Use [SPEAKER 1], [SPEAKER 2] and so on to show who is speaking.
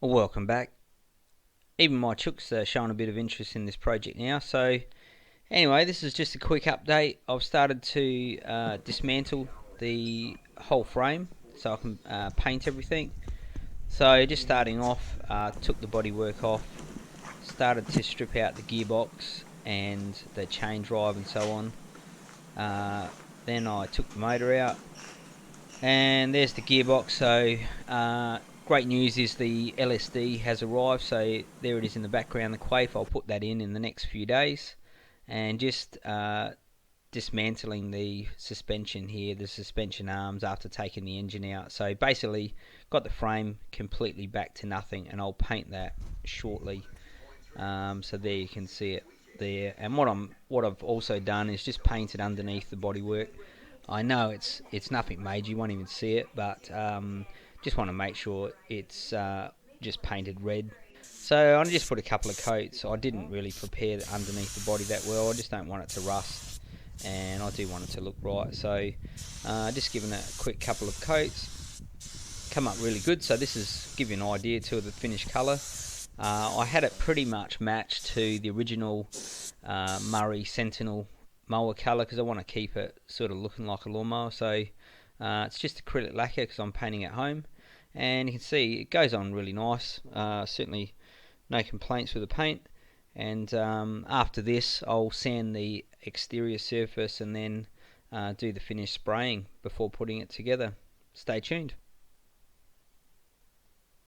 [SPEAKER 1] Well, welcome back. Even my chooks are showing a bit of interest in this project now. So anyway, this is just a quick update. I've started to dismantle the whole frame so I can paint everything. So just starting off, took the bodywork off, started to strip out the gearbox and the chain drive and so on. Then I took the motor out, and there's the gearbox. So great news is the LSD has arrived, so there it is in the background, the quaif. I'll put that in the next few days, and just dismantling the suspension here, the suspension arms, after taking the engine out. So basically got the frame completely back to nothing, and I'll paint that shortly. So there you can see it there. And what I've also done is just painted underneath the bodywork. I know it's nothing major, you won't even see it, but just want to make sure it's just painted red. So I just put a couple of coats. I didn't really prepare underneath the body that well. I just don't want it to rust, and I do want it to look right. So just giving it a quick couple of coats. Come up really good. So this is give you an idea too of the finished colour. I had it pretty much matched to the original Murray Sentinel mower colour because I want to keep it sort of looking like a lawnmower. So it's just acrylic lacquer because I'm painting at home, and you can see it goes on really nice. Certainly no complaints with the paint. And after this I'll sand the exterior surface and then do the finished spraying before putting it together. Stay tuned.